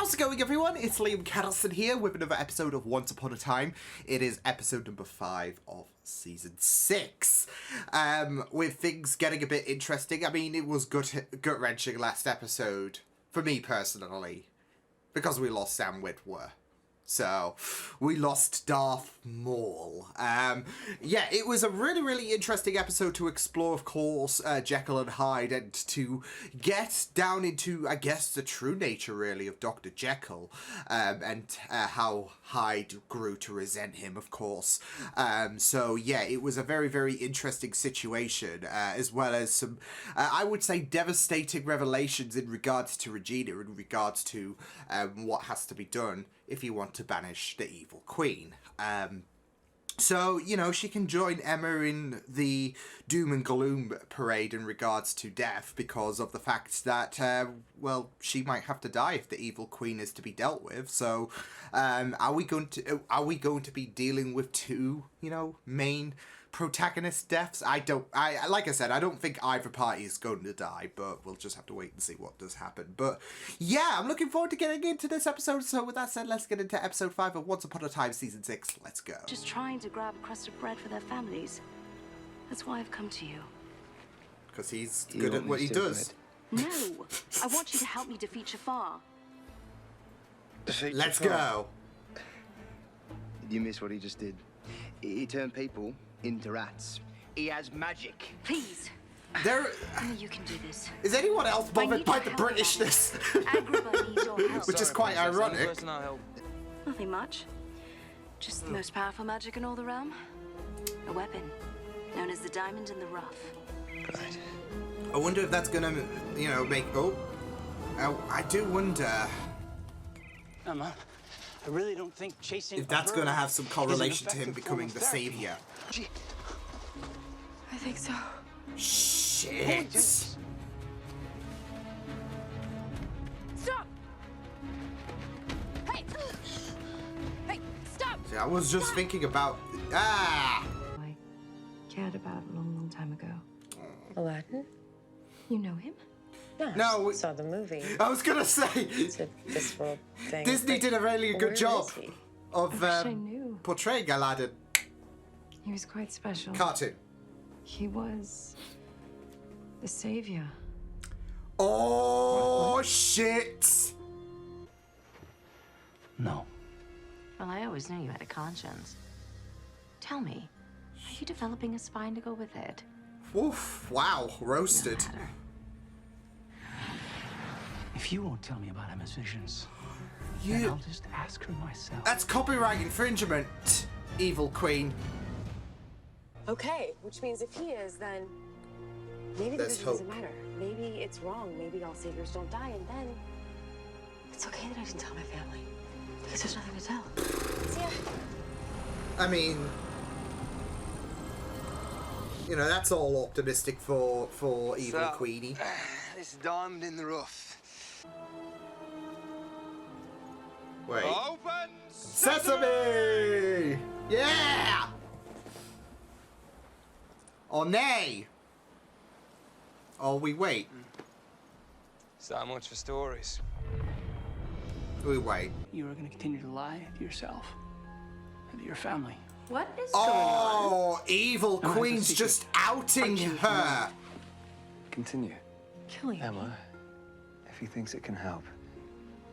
How's it going, everyone? It's Liam Caddleson here with another episode of Once Upon a Time. It is episode number 5 of season 6. With things getting a bit interesting. I mean, it was gut-wrenching last episode, for me personally, because we lost Sam Witwer. So, we lost Darth Maul. Yeah, it was a really interesting episode to explore, of course, Jekyll and Hyde, and to get down into, I guess, the true nature, really, of Dr. Jekyll, and how Hyde grew to resent him, of course. So, yeah, it was a very interesting situation, as well as some, I would say, devastating revelations in regards to Regina, in regards to what has to be done if you want to banish the evil queen. So, you know, she can join Emma in the doom and gloom parade in regards to death because of the fact that, well, she might have to die if the evil queen is to be dealt with. So, are we going to be dealing with two, you know, main protagonist deaths? Like I said, I don't think either party is going to die, but we'll just have to wait and see what does happen. But yeah, I'm looking forward to getting into this episode. So with that said, let's get into episode 5 of Once Upon a Time season 6. Let's go. Just trying to grab a crust of bread for their families. That's why I've come to you. Because he's good at what he does. No, I want you to help me defeat Jafar. Let's go. You missed what he just did. He turned people into rats. He has magic. Please. There. I know you can do this. Is anyone else bothered by the Britishness? Agrabah needs your help. Which is quite ironic. Nothing much. Just the most powerful magic in all the realm. A weapon known as the diamond in the rough. Right. I wonder if that's gonna, you know, make. I do wonder. Emma, I really don't think chasing if that's going to have some correlation to him becoming the savior. I think so. Shit. Stop! Hey! Hey, stop! See, I was just thinking about... I cared about a long time ago. Aladdin? You know him? No, I saw the movie. I was going to say... It's a this world thing. Disney did a really good job of I knew. portraying Aladdin. He was quite special. Cartoon. He was the savior. Oh, shit! No. Well, I always knew you had a conscience. Tell me, are you developing a spine to go with it? Oof, wow, roasted. No matter. If you won't tell me about Emma's visions, then I'll just ask her myself. That's copyright infringement, evil queen. Okay, which means if he is, then maybe the There's vision doesn't matter. Maybe it's wrong. Maybe all saviors don't die, and then it's okay that I didn't tell my family because there's nothing to tell. See ya. I mean, you know, that's all optimistic for evil Queenie. This diamond in the rough. Wait. Open Sesame! Yeah! Or nay? Or we wait? So much for stories. We wait. You are going to continue to lie to yourself and to your family. What is going on? Oh, evil No, queen's it's a just outing her. Continue. Killing me. Emma, if he thinks it can help,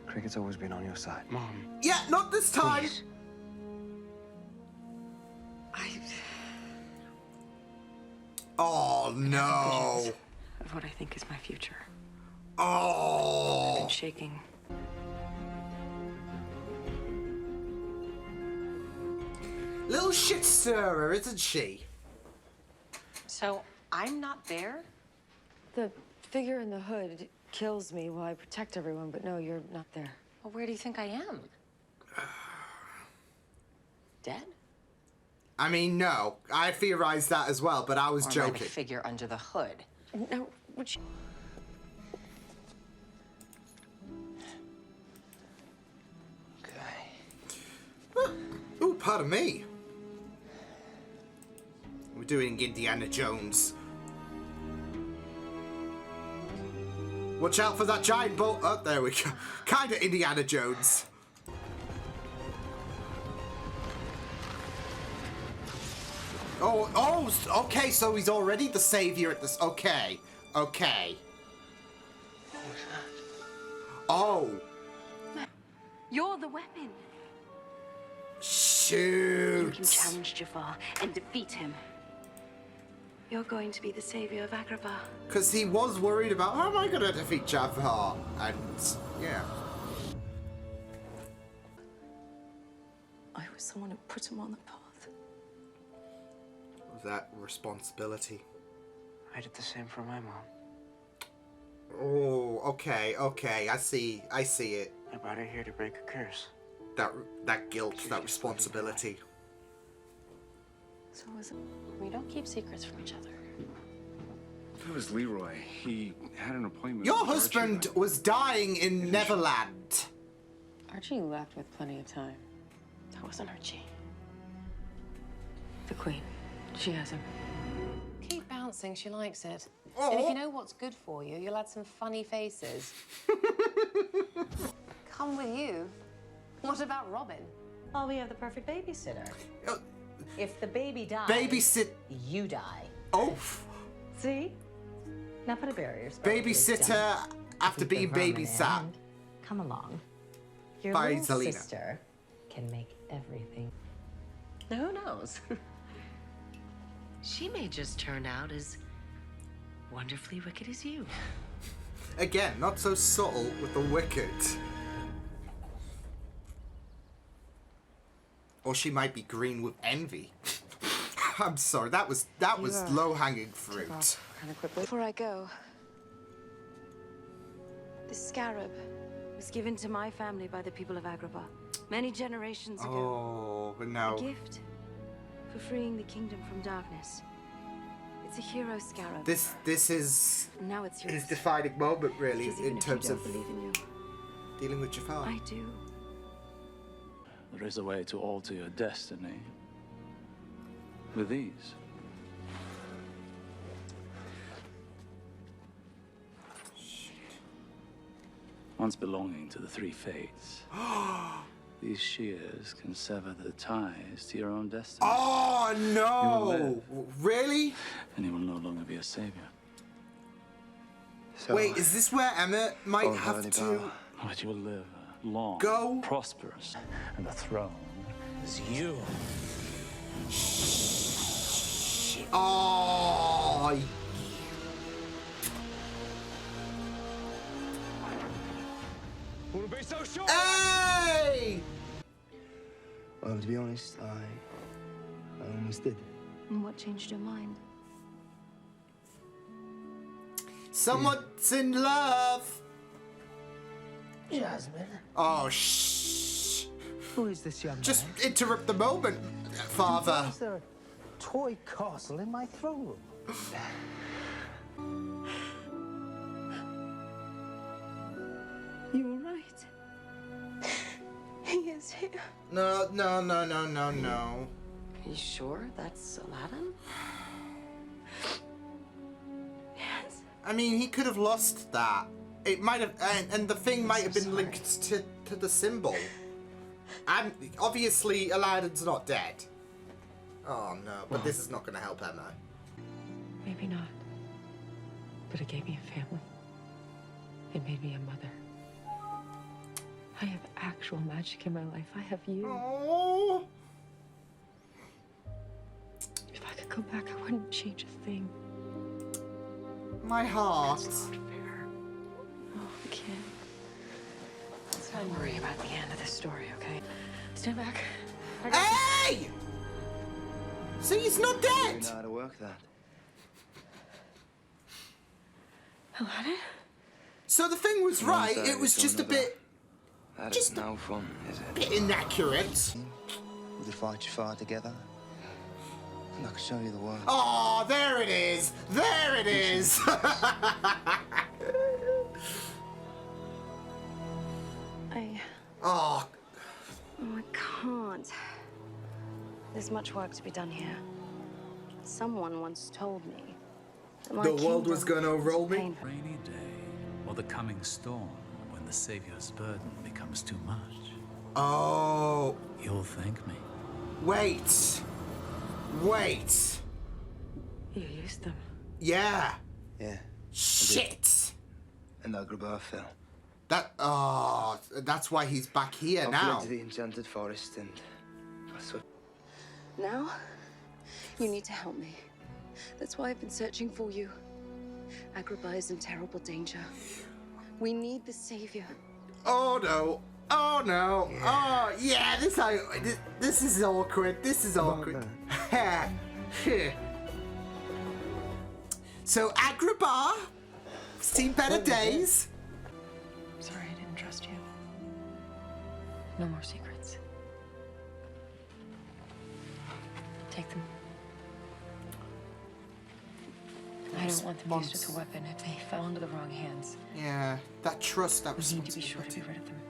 Cricket's always been on your side. Mom. Yeah, not this time. Please. Oh, no. Of what I think is my future. Oh. I'm shaking. Little shit stirrer, isn't she? So I'm not there? The figure in the hood kills me while I protect everyone, but no, you're not there. Well, where do you think I am? Dead? I mean, no. I theorized that as well, but I was Or am I joking. the figure under the hood? No, would you? Okay. Ooh, pardon me. We're doing Indiana Jones. Watch out for that giant boat. Oh, there we go. Kind of Indiana Jones. Oh, okay, so he's already the savior at this. Okay. Oh. You're the weapon. Shoot. You can challenge Jafar and defeat him. You're going to be the savior of Agrabah. Because he was worried about, how am I going to defeat Jafar? And, yeah. I was someone who put him on the path. That responsibility. I did the same for my mom. Oh, okay. I see it. I brought her here to break a curse. That guilt, that responsibility. So was it? We don't keep secrets from each other. That was Leroy. He had an appointment. Your with Archie, husband was dying in Neverland. Archie left with plenty of time. That wasn't Archie. The Queen. She has him. Keep bouncing, she likes it. Oh. And if you know what's good for you, you'll add some funny faces. Come with you. What about Robin? Well, we have the perfect babysitter. Uh, If the baby dies, Babysit. you die. Oh. See? Now put a barrier. Babysitter after being babysat. And come along. Your By little Zelina. sister can make everything. Now, who knows? She may just turn out as wonderfully wicked as you. Again, not so subtle with the wicked. Or she might be green with envy. I'm sorry, that was low-hanging fruit. Kind of quickly. Before I go, this scarab was given to my family by the people of Agrabah many generations ago. Oh, but now A gift for freeing the kingdom from darkness. It's a hero scarab. this is And now it's yours. his defining moment, really, Because even in if you terms don't of believe in you, dealing with Jafar. I do. There is a way to alter your destiny. With ease. Once belonging to the three fates, these shears can sever the ties to your own destiny. Oh no! Really? And you will no longer be a savior. So, Wait, is this where Emma might Oh, have Holy to Power. But you will live long, Go. prosperous, and the throne is you. Oh, Wanna be so sure? hey! Well, to be honest, I almost did. And what changed your mind? Someone's in love. Jasmine, Oh, shh. who is this young Just man? interrupt the moment, Father. Is there a toy castle in my throne room? You were right. He is here. No. Are you sure that's Aladdin? Yes. I mean, he could have lost that. It might have, and the thing might have been linked to the symbol. And obviously, Aladdin's not dead. Oh no, but this is not going to help Emma. Maybe not. But it gave me a family. It made me a mother. I have actual magic in my life. I have you. Oh. If I could go back, I wouldn't change a thing. My heart. It's not fair. Oh, kid. Let's not worry about the end of this story, okay? Stand back. Hey! So he's not You dead. know how to work that. Aladdin? So the thing was right. It was just a bit That Just is no fun, is it? inaccurate. We could fight Jafar together. And I could show you the world. Oh, there it is. There it is. Oh, Oh, I can't. There's much work to be done here. Someone once told me that my the world was kingdom gonna roll me. painful. Rainy day. Or the coming storm when the Savior's burden becomes too much. Oh. You'll thank me. Wait. Wait. You used them. Yeah. Yeah. Shit. And Agrabah fell. That's why he's back here I now. fled to the enchanted forest and I swept. Now, you need to help me. That's why I've been searching for you. Agrabah is in terrible danger. We need the savior. Oh no. Oh no. Oh yeah, this is awkward. This is awkward. So Agrabah, seen better days. Sorry, I didn't trust you. No more secrets. Take them. I don't want them used as a weapon if they fell into the wrong hands. Yeah, that trust, that We need to be sure to get rid of them.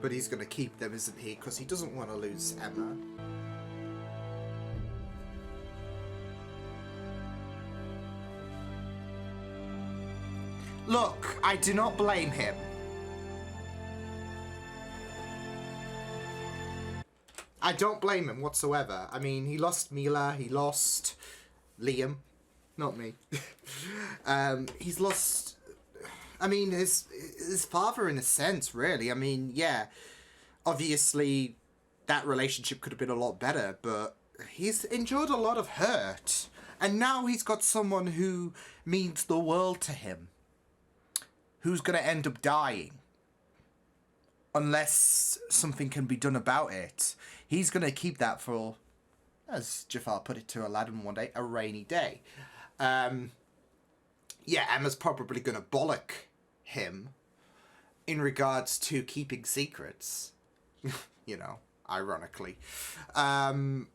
But he's gonna keep them, isn't he? Because he doesn't want to lose Emma. Look, I do not blame him. I don't blame him whatsoever. I mean, he lost Mila, he lost Liam, not me. He's lost, I mean, his father in a sense, really. I mean, yeah, obviously that relationship could have been a lot better, but he's endured a lot of hurt. And now he's got someone who means the world to him, who's going to end up dying. Unless something can be done about it. He's going to keep that for, as Jafar put it to Aladdin one day, a rainy day. Yeah, Emma's probably going to bollock him in regards to keeping secrets. You know, ironically. Can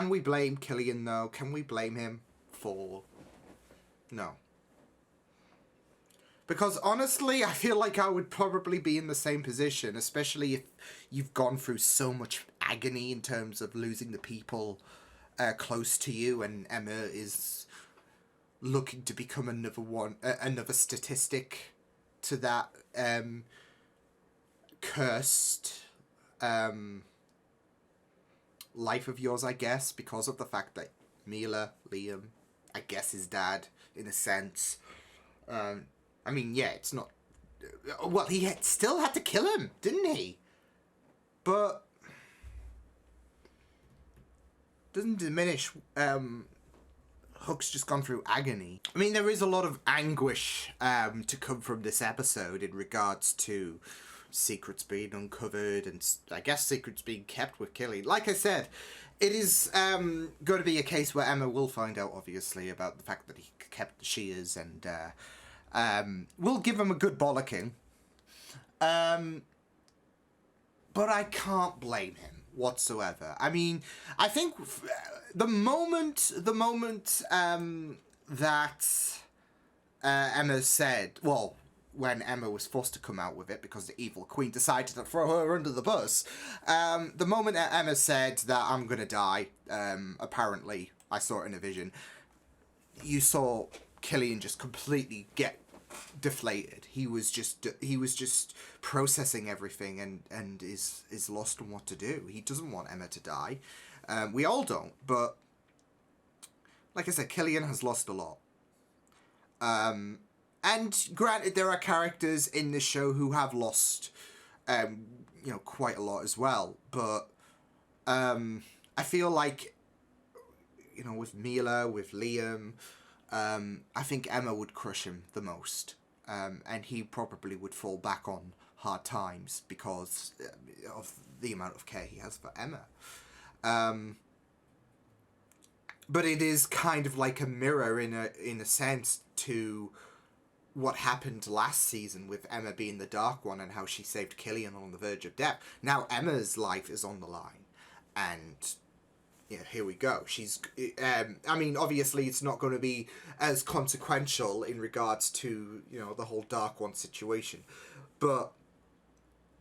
we blame Killian, though? Can we blame him for... No. Because honestly, I feel like I would probably be in the same position, especially if you've gone through so much agony in terms of losing the people close to you, and Emma is looking to become another statistic to that cursed life of yours, I guess, because of the fact that Mila, Liam, I guess his dad, in a sense, I mean, yeah, it's not... Well, he still had to kill him, didn't he? But... Doesn't diminish... Hook's just gone through agony. I mean, there is a lot of anguish to come from this episode in regards to secrets being uncovered and, I guess, secrets being kept with Killy. Like I said, it is going to be a case where Emma will find out, obviously, about the fact that he kept the shears and... we'll give him a good bollocking. But I can't blame him whatsoever. I mean, I think the moment that Emma said, well, when Emma was forced to come out with it because the evil queen decided to throw her under the bus, the moment that Emma said that I'm gonna die, apparently, I saw it in a vision, you saw Killian just completely get deflated. He was just processing everything and is lost on what to do. He doesn't want Emma to die. We all don't, but like I said, Killian has lost a lot. And granted, there are characters in this show who have lost, you know, quite a lot as well. But I feel like, you know, with Mila, with Liam, I think Emma would crush him the most. And he probably would fall back on hard times because of the amount of care he has for Emma. But it is kind of like a mirror in a sense to what happened last season with Emma being the Dark One and how she saved Killian on the verge of death. Now Emma's life is on the line, and yeah, here we go. She's, I mean, obviously it's not going to be as consequential in regards to, you know, the whole Dark One situation, but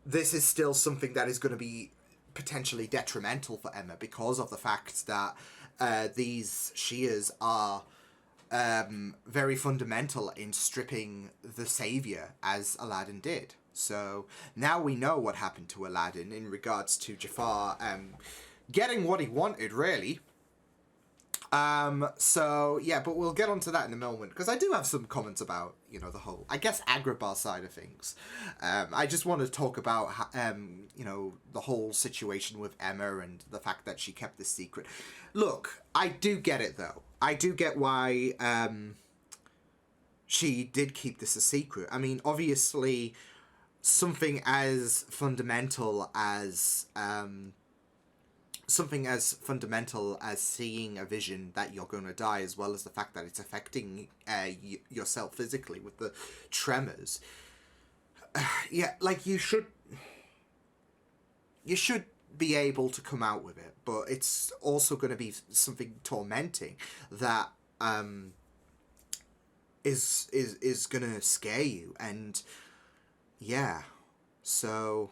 this is still something that is going to be potentially detrimental for Emma because of the fact that these shears are very fundamental in stripping the Saviour, as Aladdin did. So now we know what happened to Aladdin in regards to Jafar getting what he wanted, really. So yeah, but we'll get onto that in a moment, because I do have some comments about, you know, the whole, I guess, Agrabah side of things. I just want to talk about, you know, the whole situation with Emma and the fact that she kept this secret. Look, I do get it, though. I do get why she did keep this a secret. I mean, obviously, something as fundamental as seeing a vision that you're going to die, as well as the fact that it's affecting yourself physically with the tremors. Yeah, like, you should be able to come out with it, but it's also going to be something tormenting that is going to scare you. And yeah, so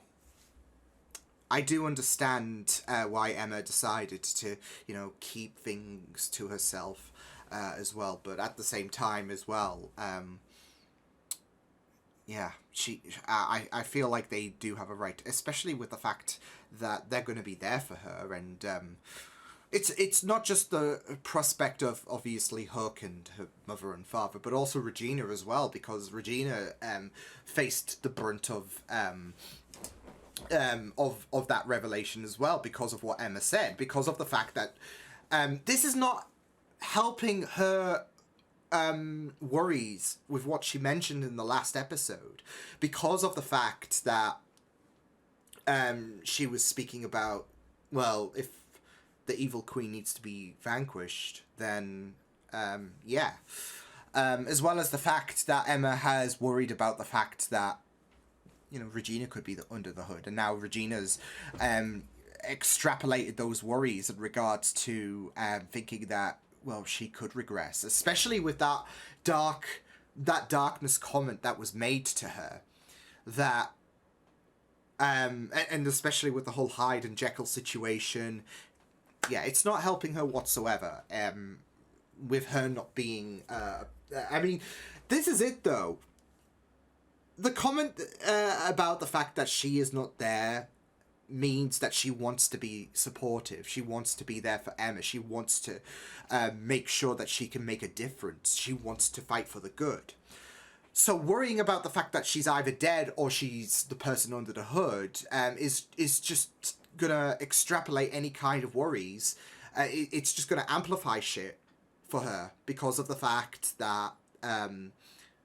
I do understand why Emma decided to, you know, keep things to herself as well. But at the same time as well, yeah, I feel like they do have a right, especially with the fact that they're going to be there for her. And it's not just the prospect of, obviously, Hook and her mother and father, but also Regina as well, because Regina faced the brunt of that revelation as well, because of what Emma said, because of the fact that this is not helping her worries with what she mentioned in the last episode, because of the fact that she was speaking about, well, if the evil queen needs to be vanquished, then yeah, as well as the fact that Emma has worried about the fact that, you know, Regina could be under the hood, and now Regina's extrapolated those worries in regards to thinking that, well, she could regress, especially with that darkness comment that was made to her, that and especially with the whole Hyde and Jekyll situation. Yeah, it's not helping her whatsoever, with her not being I mean, this is it, though. The comment about the fact that she is not there means that she wants to be supportive. She wants to be there for Emma. She wants to make sure that she can make a difference. She wants to fight for the good. So worrying about the fact that she's either dead or she's the person under the hood is just gonna extrapolate any kind of worries. It's just gonna amplify shit for her, because of the fact that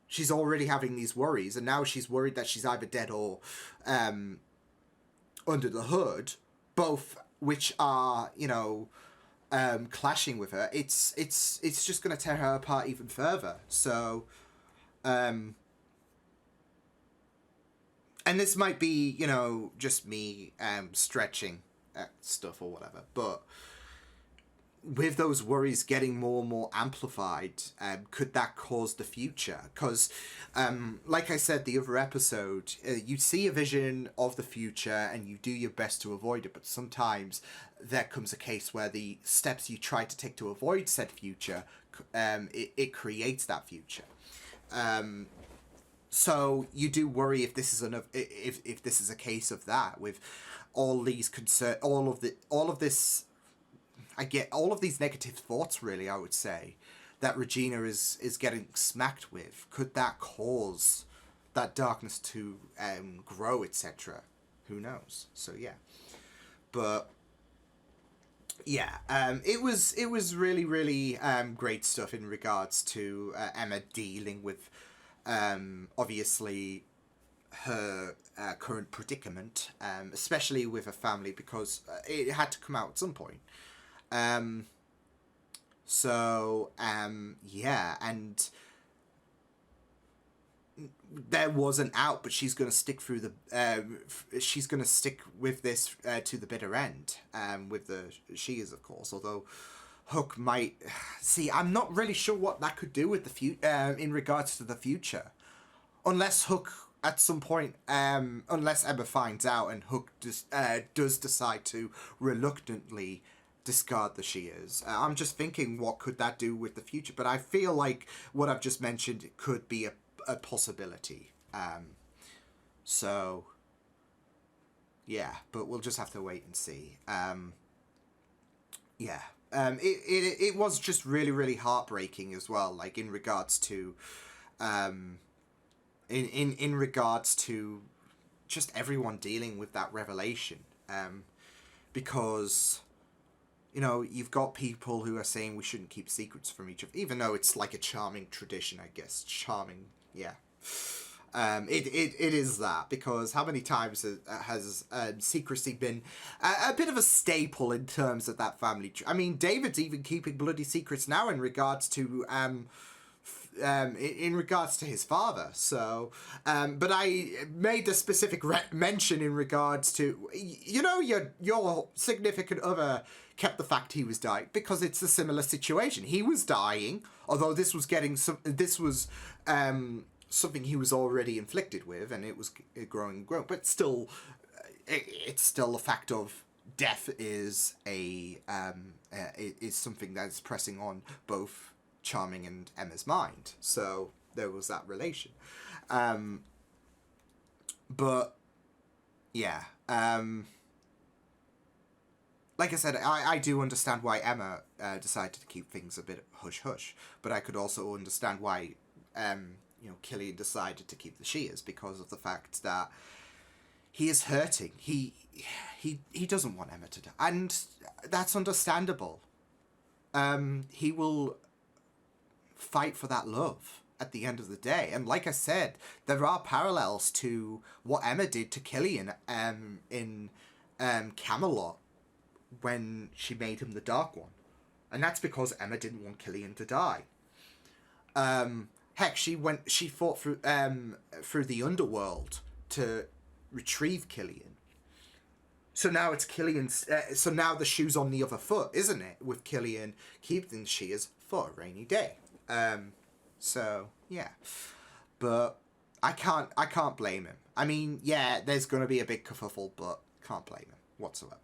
she's already having these worries, and now she's worried that she's either dead or under the hood, both which are, you know, clashing with her. It's just going to tear her apart even further. So, and this might be, you know, just me stretching stuff or whatever, but with those worries getting more and more amplified, could that cause the future? Because, like I said the other episode, you see a vision of the future and you do your best to avoid it, but sometimes there comes a case where the steps you try to take to avoid said future, it creates that future. So you do worry if this is if this is a case of that, with all these all of this. I get all of these negative thoughts, really, I would say, that Regina is getting smacked with. Could that cause that darkness to grow, etc.? Who knows? So yeah, but yeah, it was really, really great stuff in regards to Emma dealing with obviously her current predicament, especially with her family, because it had to come out at some point. Yeah, and there was an out, but she's gonna stick through she's gonna stick with this to the bitter end, with the shears, of course, although Hook might see. I'm not really sure what that could do with the in regards to the future, unless Hook at some point, unless Emma finds out and Hook does decide to reluctantly discard the shears. I'm just thinking, what could that do with the future? But I feel like what I've just mentioned could be a possibility. So, yeah, but we'll just have to wait and see. Yeah. It was just really, really heartbreaking as well, like in regards to in regards to just everyone dealing with that revelation. Because, you know, you've got people who are saying we shouldn't keep secrets from each other, even though it's like a charming tradition, I guess. Charming, yeah. It is that, because how many times has secrecy been a bit of a staple in terms of that family? I mean, David's even keeping bloody secrets now in regards to in regards to his father. So, but I made a specific mention in regards to, you know, your significant other kept the fact he was dying, because it's a similar situation. He was dying, although this was something he was already inflicted with, and it was growing, but still, it's still a fact of death is is something that's pressing on both Charming and Emma's mind. So there was that relation. But yeah, like I said, I do understand why Emma decided to keep things a bit hush-hush, but I could also understand why you know, Killian decided to keep the shears, because of the fact that he is hurting. He doesn't want Emma to die, and that's understandable. He will fight for that love at the end of the day, and like I said, there are parallels to what Emma did to Killian in Camelot when she made him the Dark One, and that's because Emma didn't want Killian to die. Heck, she fought through the underworld to retrieve Killian. So now it's Killian's. So now the shoe's on the other foot, isn't it? With Killian keeping the shears for a rainy day. So yeah, but I can't blame him. I mean, yeah, there's gonna be a big kerfuffle, but can't blame him whatsoever.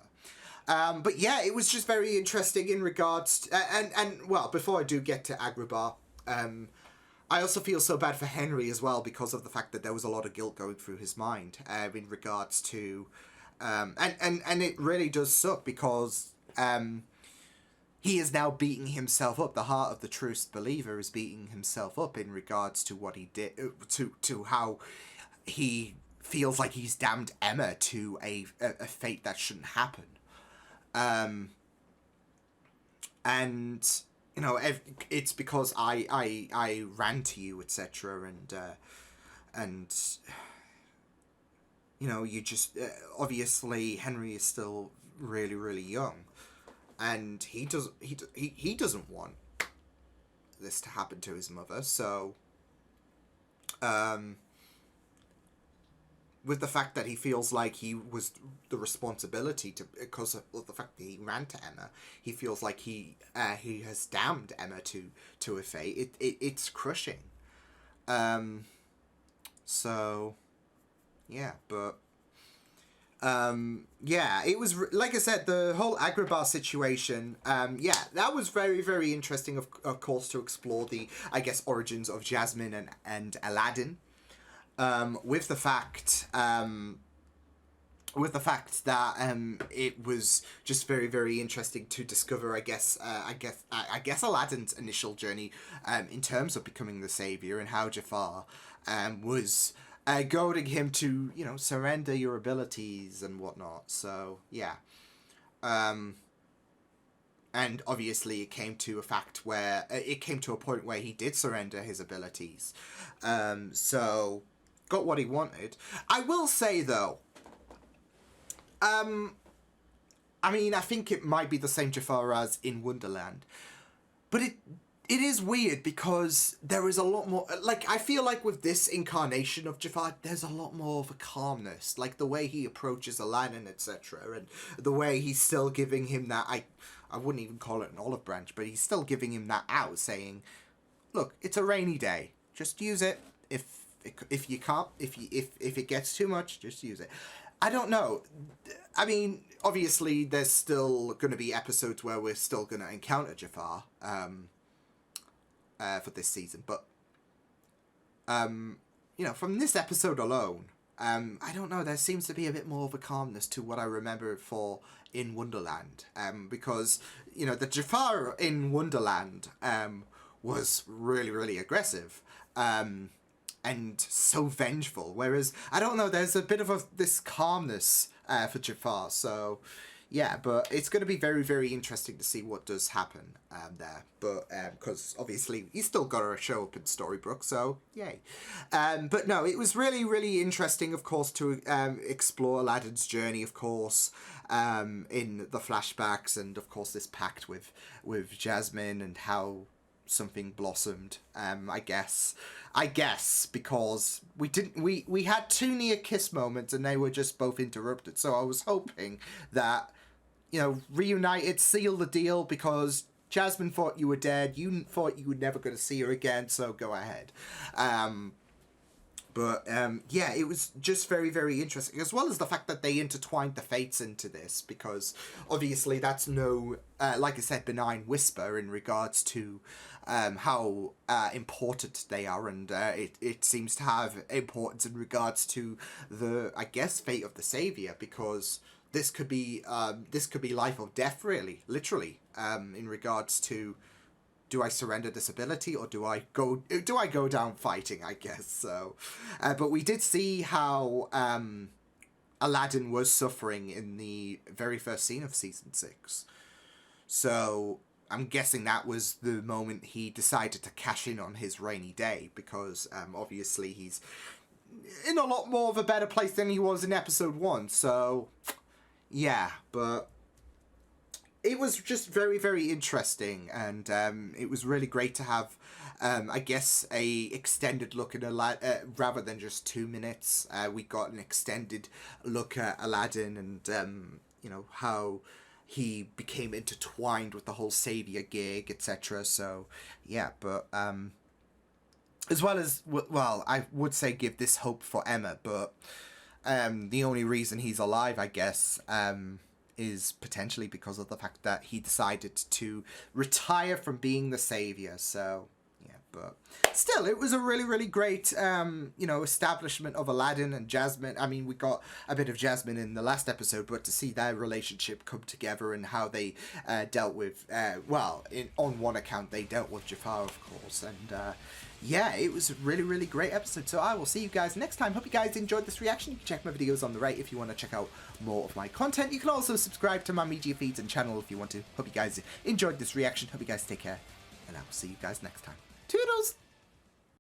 But yeah, it was just very interesting in regards to, and well, before I do get to Agrabah, I also feel so bad for Henry as well, because of the fact that there was a lot of guilt going through his mind in regards to, and it really does suck, because he is now beating himself up. The heart of the truest believer is beating himself up in regards to what he did, to how he feels like he's damned Emma to a fate that shouldn't happen. And you know, it's because I ran to you, etc. And you know, you just obviously Henry is still really, really young, and he doesn't want this to happen to his mother. So with the fact that he feels like he was the responsibility to, because of the fact that he ran to Emma, he feels like he has damned Emma to a fate. It's crushing. So yeah, but yeah, it was like I said, the whole Agrabah situation. Yeah, that was very, very interesting. Of course, to explore the, I guess, origins of Jasmine and Aladdin. With the fact that it was just very, very interesting to discover, I guess Aladdin's initial journey in terms of becoming the savior, and how Jafar was goading him to, you know, surrender your abilities and whatnot. So yeah, and obviously it came to a point where he did surrender his abilities. So got what he wanted. I will say though, I mean, I think it might be the same Jafar as in Wonderland, but it is weird, because there is a lot more, like, I feel like with this incarnation of Jafar, there's a lot more of a calmness, like the way he approaches Aladdin, etc., and the way he's still giving him that, I wouldn't even call it an olive branch, but he's still giving him that out, saying, look, it's a rainy day, just use it. If if you can't, if it gets too much, just use it. I don't know. I mean, obviously, there's still going to be episodes where we're still going to encounter Jafar for this season. But, you know, from this episode alone, I don't know, there seems to be a bit more of a calmness to what I remember for in Wonderland. Because, you know, the Jafar in Wonderland was really, really aggressive. And so vengeful, whereas I don't know, there's a bit of this calmness for Jafar. So yeah, but it's going to be very, very interesting to see what does happen there. But because obviously he's still got to show up in Storybrooke, so yay. But no, it was really, really interesting, of course, to explore Aladdin's journey, of course, in the flashbacks, and of course this pact with Jasmine and how something blossomed. I guess because we had 2 near kiss moments and they were just both interrupted, so I was hoping that, you know, reunited, seal the deal, because Jasmine thought you were dead, you thought you were never going to see her again, so go ahead. But yeah, it was just very, very interesting, as well as the fact that they intertwined the fates into this, because obviously that's no, like I said, benign whisper in regards to how important they are, and it seems to have importance in regards to the, I guess, fate of the Savior, because this could be life or death, really, literally, in regards to, do I surrender this ability, or do I go down fighting, I guess. So but we did see how Aladdin was suffering in the very first scene of season 6. So I'm guessing that was the moment he decided to cash in on his rainy day, because obviously he's in a lot more of a better place than he was in episode 1. So yeah, but it was just very, very interesting, and it was really great to have, I guess, a extended look at Aladdin, rather than just 2 minutes. We got an extended look at Aladdin, and you know, how he became intertwined with the whole Savior gig, etc. So yeah, but as well as, well, I would say give this hope for Emma, but the only reason he's alive, I guess, is potentially because of the fact that he decided to retire from being the Savior. So yeah, but still, it was a really, really great you know, establishment of Aladdin and Jasmine. I mean, we got a bit of Jasmine in the last episode, but to see their relationship come together and how they dealt with, well, on one account they dealt with Jafar, of course, and yeah, it was a really, really great episode. So I will see you guys next time. Hope you guys enjoyed this reaction. You can check my videos on the right if you want to check out more of my content. You can also subscribe to my media feeds and channel if you want to. Hope you guys enjoyed this reaction. Hope you guys take care, and I will see you guys next time. Toodles!